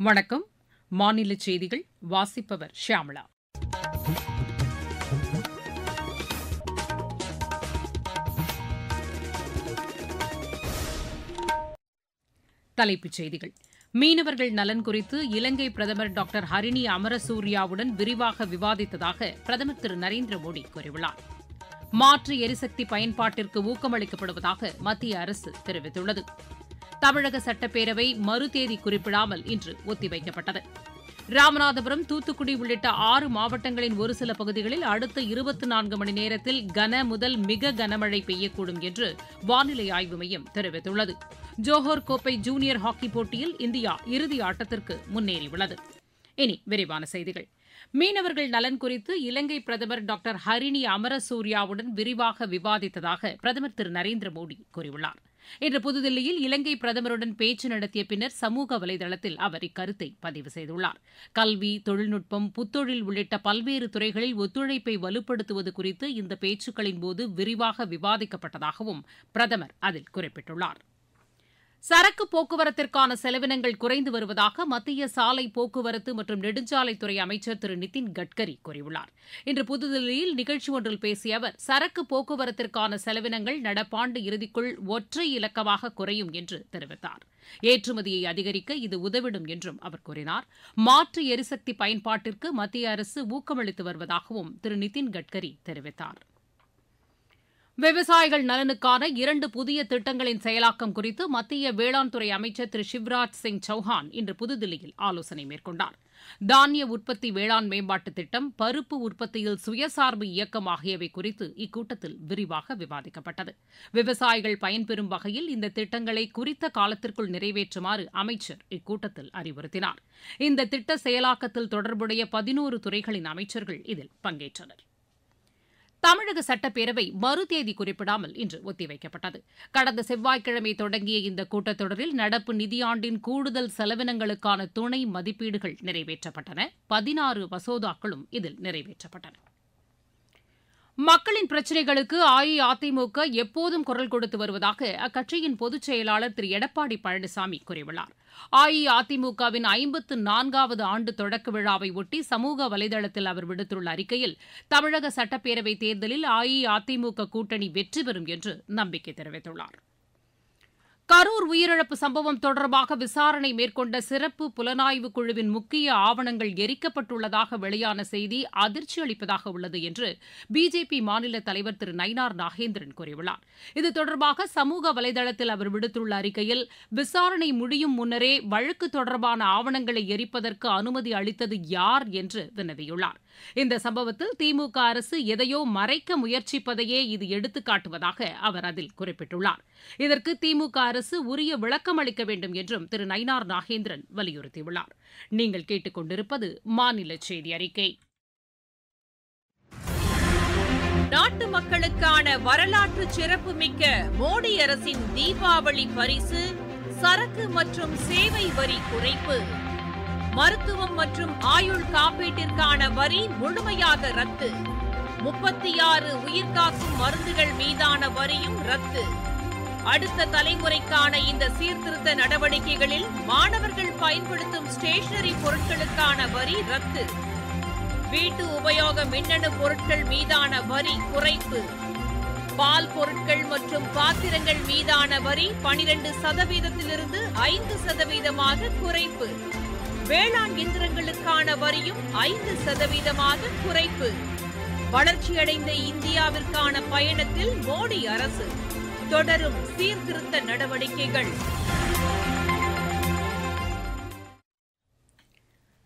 வணக்கம். மாநில செய்திகள் வாசிப்பவர் ஷியாமளா. தலைப்புச் செய்திகள். மீனவர்கள் நலன் குறித்து இலங்கை பிரதமர் டாக்டர் ஹரிணி அமரசூரியாவுடன் விரிவாக விவாதித்ததாக பிரதமர் திரு நரேந்திர மோடி கூறியுள்ளார். மாற்று எரிசக்தி பயன்பாட்டிற்கு ஊக்கமளிக்கப்படுவதாக மத்திய அரசு தெரிவித்துள்ளது. தமிழக சட்டப்பேரவை மறுதேதி குறிப்பிடாமல் இன்று ஒத்திவைக்கப்பட்டது. ராமநாதபுரம், தூத்துக்குடி உள்ளிட்ட 6 மாவட்டங்களின் ஒரு சில பகுதிகளில் அடுத்த 24 மணி நேரத்தில் கன முதல் மிக கனமழை பெய்யக்கூடும் என்று வானிலை ஆய்வு மையம் தெரிவித்துள்ளது. ஜோஹர் கோப்பை ஜூனியர் ஹாக்கிப் போட்டியில் இந்தியா இறுதி ஆட்டத்திற்கு முன்னேறியுள்ளது. இனி விரிவான செய்திகள். மீனவர்கள் நலன் குறித்து இலங்கை பிரதமர் டாக்டர் ஹரிணி அமரசூரியாவுடன் விரிவாக விவாதித்ததாக பிரதமர் திரு நரேந்திர மோடி கூறியுள்ளார். இன்று புதுதில்லியில் இலங்கை பிரதமருடன் பேச்சு நடத்திய பின்னர் சமூக வலைதளத்தில் அவர் இக்கருத்தை பதிவு செய்துள்ளார். கல்வி, தொழில்நுட்பம், புத்தொழில் உள்ளிட்ட பல்வேறு துறைகளில் ஒத்துழைப்பை வலுப்படுத்துவது குறித்து இந்த பேச்சுக்களின்போது விரிவாக விவாதிக்கப்பட்டதாகவும் பிரதமர் அதில் குறிப்பிட்டுள்ளார். சரக்கு போக்குவரத்திற்கான செலவினங்கள் குறைந்து வருவதாக மத்திய சாலை போக்குவரத்து மற்றும் நெடுஞ்சாலைத்துறை அமைச்சர் திரு நிதின் கட்கரி கூறியுள்ளார். இன்று புதுதில்லியில் நிகழ்ச்சி ஒன்றில் பேசிய அவர், சரக்கு போக்குவரத்திற்கான செலவினங்கள் நடப்பாண்டு இறுதிக்குள் ஒற்றை இலக்கமாக குறையும் என்று தெரிவித்தார். ஏற்றுமதியை அதிகரிக்க இது உதவிடும் என்றும் அவர் கூறினார். மாற்று எரிசக்தி பயன்பாட்டிற்கு மத்திய அரசு ஊக்கமளித்து வருவதாகவும் திரு நிதின் கட்கரி தெரிவித்தார். விவசாயிகள் நலனுக்கான 2 புதிய திட்டங்களின் செயலாக்கம் குறித்து மத்திய வேளாண் துறை அமைச்சர் திரு சிவராஜ் சிங் சௌஹான் இன்று புதுதில்லியில் ஆலோசனை மேற்கொண்டார். தானிய உற்பத்தி வேளாண் மேம்பாட்டுத் திட்டம், பருப்பு உற்பத்தியில் சுயசார்பு இயக்கம் ஆகியவை குறித்து இக்கூட்டத்தில் விரிவாக விவாதிக்கப்பட்டது. விவசாயிகள் பயன்பெறும் வகையில் இந்த திட்டங்களை குறித்த காலத்திற்குள் நிறைவேற்றுமாறு அமைச்சர் இக்கூட்டத்தில் அறிவுறுத்தினார். இந்த திட்ட செயலாக்கத்தில் தொடர்புடைய 11 துறைகளின் அமைச்சர்கள் இதில் பங்கேற்றனர். தமிழக சட்டப்பேரவை மறுதேதி குறிப்பிடாமல் இன்று ஒத்திவைக்கப்பட்டது. கடந்த செவ்வாய்க்கிழமை தொடங்கிய இந்த கூட்டத்தொடரில் நடப்பு நிதியாண்டின் கூடுதல் செலவினங்களுக்கான துணை மதிப்பீடுகள் நிறைவேற்றப்பட்டன. 16 மசோதாக்களும் இதில் நிறைவேற்றப்பட்டன. மக்களின் பிரச்சினைகளுக்கு அஇஅதிமுக எப்போதும் குரல் கொடுத்து வருவதாக அக்கட்சியின் பொதுச் செயலாளர் திரு எடப்பாடி பழனிசாமி கூறியுள்ளார். அஇஅதிமுகவின் 54வது ஆண்டு தொடக்க விழாவை ஒட்டி சமூக வலைதளத்தில் அவர் விடுத்துள்ள அறிக்கையில், தமிழக சட்டப்பேரவைத் தேர்தலில் அஇஅதிமுக கூட்டணி வெற்றி பெறும் என்று நம்பிக்கை தெரிவித்துள்ளார். கரூர் உயிரிழப்பு சம்பவம் தொடர்பாக விசாரணை மேற்கொண்ட சிறப்பு புலனாய்வு குழுவின் முக்கிய ஆவணங்கள் எரிக்கப்பட்டுள்ளதாக வெளியான செய்தி அதிர்ச்சி அளிப்பதாக உள்ளது என்று பிஜேபி மாநில தலைவர் திரு நயினார் நாகேந்திரன் கூறியுள்ளார். இது தொடர்பாக சமூக வலைதளத்தில் அவர் விடுத்துள்ள அறிக்கையில், விசாரணை முடியும் முன்னரே வழக்கு தொடர்பான ஆவணங்களை எரிப்பதற்கு அனுமதி அளித்தது யார் என்று வினவியுள்ளார். இந்த சம்பவத்தில் திமுக அரசு எதையோ மறைக்க முயற்சிப்பதையே இது எடுத்துக்காட்டுவதாக அவர் அதில் குறிப்பிட்டுள்ளார். இதற்கு திமுக அரசு உரிய விளக்கம் அளிக்க வேண்டும் என்றும் திரு நயினார் நாகேந்திரன் வலியுறுத்தியுள்ளார். நீங்கள் கேட்டுக் கொண்டிருப்பது மாநில செய்தி அறிக்கை. நாட்டு மக்களுக்கான வரலாற்று சிறப்புமிக்க மோடி அரசின் தீபாவளி பரிசு சரக்கு மற்றும் சேவை வரி குறைப்பு. மருத்துவம் மற்றும் ஆயுள் காப்பீட்டிற்கான வரி முழுமையாக ரத்து. 36 உயிர்காக்கும் மருந்துகள் மீதான வரியும் ரத்து. அடுத்த தலைமுறைக்கான இந்த சீர்திருத்த நடவடிக்கைகளில் மாணவர்கள் பயன்படுத்தும் ஸ்டேஷனரி பொருட்களுக்கான வரி ரத்து. வீட்டு உபயோக மின்னணு பொருட்கள் மீதான வரி குறைப்பு. பால் பொருட்கள் மற்றும் பாத்திரங்கள் மீதான வரி 12%இலிருந்து 5%ஆக குறைப்பு. வேளாண் இயந்திரங்களுக்கான வரியும் 5% குறைப்பு. வளர்ச்சியடைந்த இந்தியாவிற்கான பயணத்தில் மோடி அரசு தொடரும் சீர்திருத்த நடவடிக்கைகள்.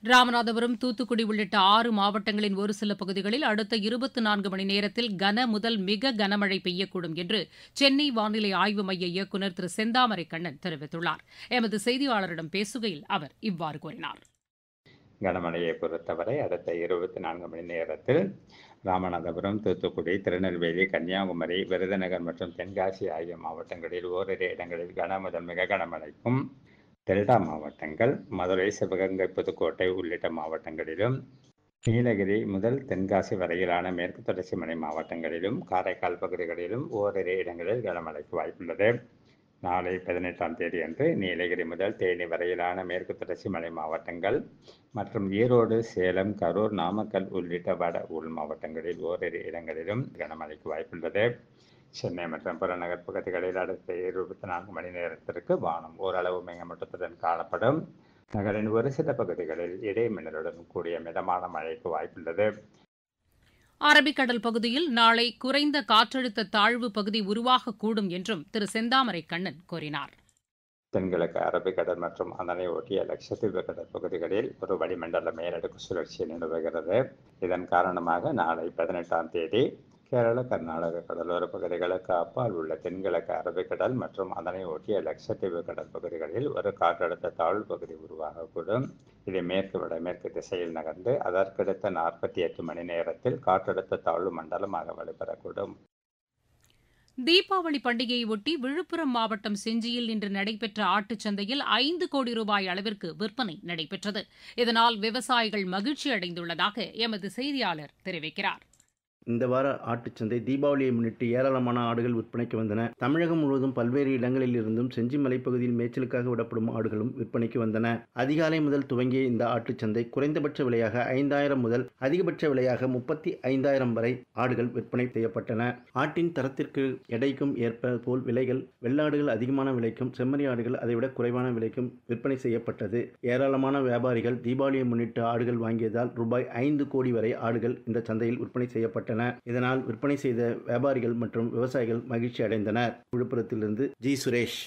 ராமநாதபுரம், தூத்துக்குடி உள்ளிட்ட 6 மாவட்டங்களின் ஒரு சில பகுதிகளில் அடுத்த 24 மணி நேரத்தில் கன முதல் மிக கனமழை பெய்யக்கூடும் என்று சென்னை வானிலை ஆய்வு மைய இயக்குநர் திரு செந்தாமரை கண்ணன் தெரிவித்துள்ளார். எமது செய்தியாளரிடம் பேசுகையில் அவர் இவ்வாறு கூறினார். கனமழையை பொறுத்தவரை அடுத்த 24 மணி நேரத்தில் ராமநாதபுரம், தூத்துக்குடி, திருநெல்வேலி, கன்னியாகுமரி, விருதுநகர் மற்றும் தென்காசி ஆகிய மாவட்டங்களில் ஓரிரு இடங்களில் கன முதல் மிக கனமழைக்கும், டெல்டா மாவட்டங்கள் மதுரை, சிவகங்கை, புதுக்கோட்டை உள்ளிட்ட மாவட்டங்களிலும், நீலகிரி முதல் தென்காசி வரையிலான மேற்கு தொடர்ச்சி மலை மாவட்டங்களிலும், காரைக்கால் பகுதிகளிலும் ஓரிரு இடங்களில் கனமழைக்கு வாய்ப்புள்ளது. நாளை 18ஆம் தேதி அன்று நீலகிரி முதல் தேனி வரையிலான மேற்கு தொடர்ச்சி மலை மாவட்டங்கள் மற்றும் ஈரோடு, சேலம், கரூர், நாமக்கல் உள்ளிட்ட வட உள் மாவட்டங்களில் ஓரிரு இடங்களிலும் கனமழைக்கு வாய்ப்புள்ளது. சென்னை மற்றும் புறநகர் பகுதிகளில் அடுத்த 24 மணி நேரத்திற்கு வானம் ஓரளவு மேகமூட்டத்துடன் காணப்படும். நகரின் ஒரு சில பகுதிகளில் இடைமின்னலுடன் கூடிய மிதமான மழைக்கு வாய்ப்புள்ளது. அரபிக்கடல் பகுதியில் நாளை குறைந்த காற்றழுத்த தாழ்வு பகுதி உருவாகக்கூடும் என்றும் திரு செந்தாமரை கண்ணன் கூறினார். தென்கிழக்கு அரபிக்கடல் மற்றும் அதனை ஒட்டிய லட்சத்தீவு கடல் பகுதிகளில் ஒரு வளிமண்டல மேலடுக்கு சுழற்சி நிலவுகிறது. இதன் காரணமாக நாளை 18ஆம் தேதி கேரள, கர்நாடக கடலோர பகுதிகளுக்கு அப்பால் உள்ள தென்கிழக்கு அரபிக்கடல் மற்றும் அதனை ஒட்டிய லட்சத்தீவு கடல் பகுதிகளில் ஒரு காற்றழுத்த தாழ்வு பகுதி உருவாகக்கூடும். இது மேற்கு வடமேற்கு திசையில் நகர்ந்து அதற்கடுத்த 48 மணி நேரத்தில் காற்றழுத்த தாழ்வு மண்டலமாக வலுப்பெறக்கூடும். தீபாவளி பண்டிகையொட்டி விழுப்புரம் மாவட்டம் செஞ்சியில் இன்று நடைபெற்ற ஆட்டுச்சந்தையில் 5 கோடி ரூபாய் அளவிற்கு விற்பனை நடைபெற்றது. இதனால் விவசாயிகள் மகிழ்ச்சி அடைந்துள்ளதாக எமது செய்தியாளர் தெரிவிக்கிறார். இந்த வார ஆட்டுச்சந்தை தீபாவளியை முன்னிட்டு ஏராளமான ஆடுகள் விற்பனைக்கு வந்தன. தமிழகம் முழுவதும் பல்வேறு இடங்களில் இருந்தும் செஞ்சி மலைப்பகுதியில் மேய்ச்சலுக்காக விடப்படும் ஆடுகளும் விற்பனைக்கு வந்தன. அதிகாலை முதல் துவங்கிய இந்த ஆட்டுச்சந்தை குறைந்தபட்ச விலையாக 5,000 முதல் அதிகபட்ச விலையாக 35,000 வரை ஆடுகள் விற்பனை செய்யப்பட்டன. ஆட்டின் தரத்திற்கு எடைக்கும் ஏற்ப போல் விலைகள் வெள்ளாடுகள் அதிகமான விலைக்கும், செம்மறி ஆடுகள் அதைவிட குறைவான விலைக்கும் விற்பனை செய்யப்பட்டது. ஏராளமான வியாபாரிகள் தீபாவளியை முன்னிட்டு ஆடுகள் வாங்கியதால் ரூபாய் 5 கோடி வரை ஆடுகள் இந்த சந்தையில் விற்பனை செய்யப்பட்டன. இதனால் விற்பனை செய்த வியாபாரிகள் மற்றும் விவசாயிகள் மகிழ்ச்சி அடைந்தனர். விழுப்புரத்திலிருந்து ஜி. சுரேஷ்.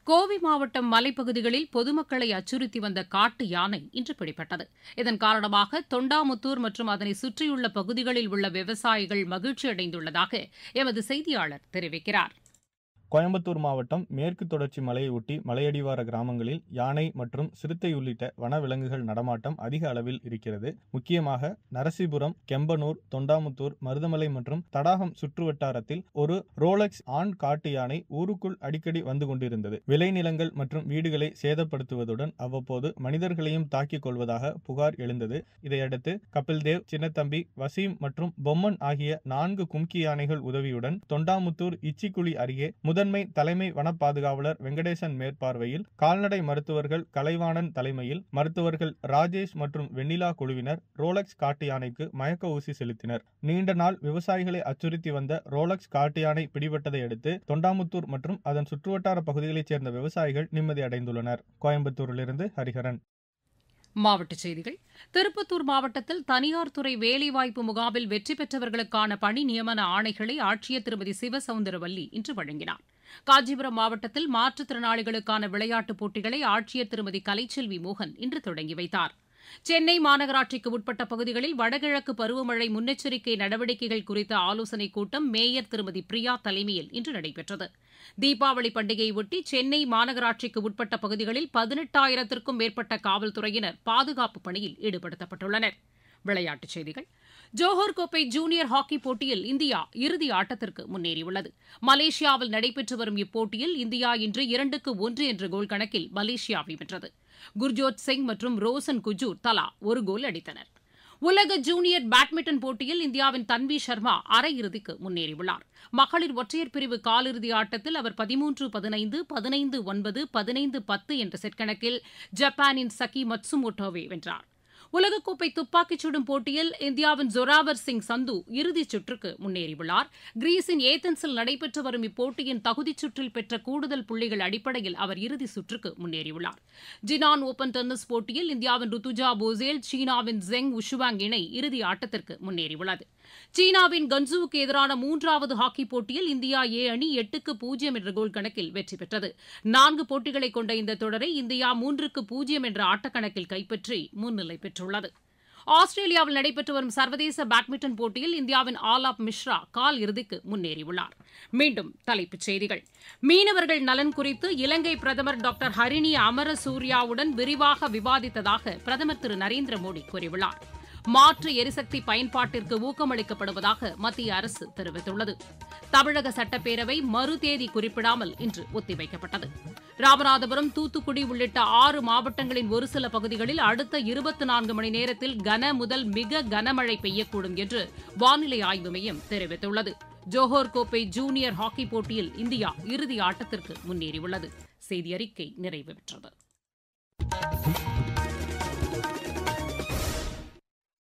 கோவை மாவட்டம் மலைப்பகுதிகளில் பொதுமக்களை அச்சுறுத்தி வந்த காட்டு யானை இன்று பிடிபட்டது. இதன் காரணமாக தொண்டாமுத்தூர் மற்றும் அதனை சுற்றியுள்ள பகுதிகளில் உள்ள விவசாயிகள் மகிழ்ச்சி அடைந்துள்ளதாக எமது செய்தியாளர் தெரிவிக்கிறார். கோயம்புத்தூர் மாவட்டம் மேற்கு தொடர்ச்சி மலையை ஒட்டி மலையடிவார கிராமங்களில் யானை மற்றும் சிறுத்தை உள்ளிட்ட வனவிலங்குகள் நடமாட்டம் அதிக அளவில் இருக்கிறது. முக்கியமாக நரசிபுரம், கெம்பனூர், தொண்டாமுத்தூர், மருதமலை மற்றும் தடாகம் சுற்றுவட்டாரத்தில் ஒரு ரோலக்ஸ் ஆண் காட்டு யானை ஊருக்குள் அடிக்கடி வந்து கொண்டிருந்தது. விளைநிலங்கள் மற்றும் வீடுகளை சேதப்படுத்துவதுடன் அவ்வப்போது மனிதர்களையும் தாக்கிக் கொள்வதாக புகார் எழுந்தது. இதையடுத்து கபில்தேவ், சின்னத்தம்பி, வசீம் மற்றும் பொம்மன் ஆகிய 4 கும்கி யானைகள் உதவியுடன் தொண்டாமுத்தூர் இச்சிக்குழி அருகே முதன்மை தலைமை வன பாதுகாவலர் வெங்கடேசன் மேற்பார்வையில் கால்நடை மருத்துவர்கள் கலைவாணன் தலைமையில் மருத்துவர்கள் ராஜேஷ் மற்றும் வெண்ணிலா குழுவினர் ரோலக்ஸ் காட்டு யானைக்கு மயக்க ஊசி செலுத்தினர். நீண்ட நாள் விவசாயிகளை அச்சுறுத்தி வந்த ரோலக்ஸ் காட்டு யானை பிடிபட்டதை அடுத்து தொண்டாமுத்தூர் மற்றும் அதன் சுற்றுவட்டார பகுதிகளைச் சேர்ந்த விவசாயிகள் நிம்மதி அடைந்துள்ளனர். கோயம்புத்தூரிலிருந்து ஹரிஹரன். மாவட்டச் செய்திகள். திருப்பத்தூர் மாவட்டத்தில் தனியார் துறை வேலைவாய்ப்பு முகாமில் வெற்றி பெற்றவர்களுக்கான பணி நியமன ஆணைகளை ஆட்சியர் திருமதி சிவசவுந்தரவல்லி இன்று வழங்கினார். காஞ்சிபுரம் மாவட்டத்தில் மாற்றுத்திறனாளிகளுக்கான விளையாட்டுப் போட்டிகளை ஆட்சியர் திருமதி கலைச்செல்வி மோகன் இன்று தொடங்கி வைத்தார். சென்னை மாநகராட்சிக்கு உட்பட்ட பகுதிகளில் வடகிழக்கு பருவமழை முன்னெச்சரிக்கை நடவடிக்கைகள் குறித்த ஆலோசனைக் கூட்டம் மேயர் திருமதி பிரியா தலைமையில் இன்று நடைபெற்றது. தீபாவளி பண்டிகையொட்டி சென்னை மாநகராட்சிக்கு உட்பட்ட பகுதிகளில் 18,000க்கும் மேற்பட்ட காவல்துறையினர் பாதுகாப்பு பணியில் ஈடுபடுத்தப்பட்டுள்ளனர். விளையாட்டுச் செய்திகள். ஜோஹர் கோப்பை ஜூனியர் ஹாக்கிப் போட்டியில் இந்தியா இறுதி ஆட்டத்திற்கு முன்னேறியுள்ளது. மலேசியாவில் நடைபெற்று வரும் இப்போட்டியில் இந்தியா இன்று 2-1 என்ற கோல் கணக்கில் மலேசியாவை வென்றது. குர்ஜோத் சிங் மற்றும் ரோசன் குஜூர் தலா ஒரு கோல் அடித்தனர். உலக ஜூனியர் பேட்மிண்டன் போட்டியில் இந்தியாவின் தன்வி சர்மா அரையிறுதிக்கு முன்னேறியுள்ளார். மகளிர் ஒற்றையர் பிரிவு காலிறுதி ஆட்டத்தில் அவர் 13-15, 15-9, 15-10 என்ற செட் கணக்கில் ஜப்பானின் சகி மட்சுமோட்டோவை வென்றார். உலகக்கோப்பை துப்பாக்கிச் சுடும் போட்டியில் இந்தியாவின் ஜொராவர் சிங் சந்து இறுதிச் சுற்றுக்கு முன்னேறியுள்ளார். கிரீஸின் ஏதென்ஸில் நடைபெற்று வரும் இப்போட்டியின் தகுதிச் சுற்றில் பெற்ற கூடுதல் புள்ளிகள் அடிப்படையில் அவர் இறுதிச் சுற்றுக்கு முன்னேறியுள்ளார். ஜினான் ஓபன் டென்னிஸ் போட்டியில் இந்தியாவின் ருத்துஜா போசேல், சீனாவின் ஜெங் உஷுவாங் இணை இறுதி ஆட்டத்திற்கு முன்னேறியுள்ளது. சீனாவின் கன்சூவுக்கு எதிரான 3வது ஹாக்கிப் போட்டியில் இந்தியா ஏ அணி 8-0 என்ற கோல் கணக்கில் வெற்றி பெற்றது. 4 போட்டிகளை கொண்ட இந்த தொடரை இந்தியா 3-0 என்ற ஆட்டக்கணக்கில் கைப்பற்றி முன்னிலை பெற்றுள்ளது. ஆஸ்திரேலியாவில் நடைபெற்று வரும் சர்வதேச பேட்மிண்டன் போட்டியில் இந்தியாவின் ஆலாப் மிஸ்ரா கால் இறுதிக்கு முன்னேறியுள்ளார். மீண்டும் தலைப்புச் செய்திகள். மீனவர்கள் நலன் குறித்து இலங்கை பிரதமர் டாக்டர் ஹரிணி அமரசூரியாவுடன் விரிவாக விவாதித்ததாக பிரதமர் திரு நரேந்திர மோடி கூறியுள்ளார். மாற்று எரிசக்தி பயன்பாட்டிற்கு ஊக்கமளிக்கப்படுவதாக மத்திய அரசு தெரிவித்துள்ளது. தமிழக சட்டப்பேரவை மறுதேதி குறிப்பிடாமல் இன்று ஒத்திவைக்கப்பட்டது. ராமநாதபுரம், தூத்துக்குடி உள்ளிட்ட 6 மாவட்டங்களின் ஒரு சில பகுதிகளில் அடுத்த 24 மணி நேரத்தில் கன முதல் மிக கனமழை பெய்யக்கூடும் என்று வானிலை ஆய்வு மையம் தெரிவித்துள்ளது. ஜோஹர் கோப்பை ஜூனியர் ஹாக்கி போட்டியில் இந்தியா இறுதி ஆட்டத்திற்கு முன்னேறியுள்ளது. செய்தி அறிக்கை நிறைவு பெற்றது.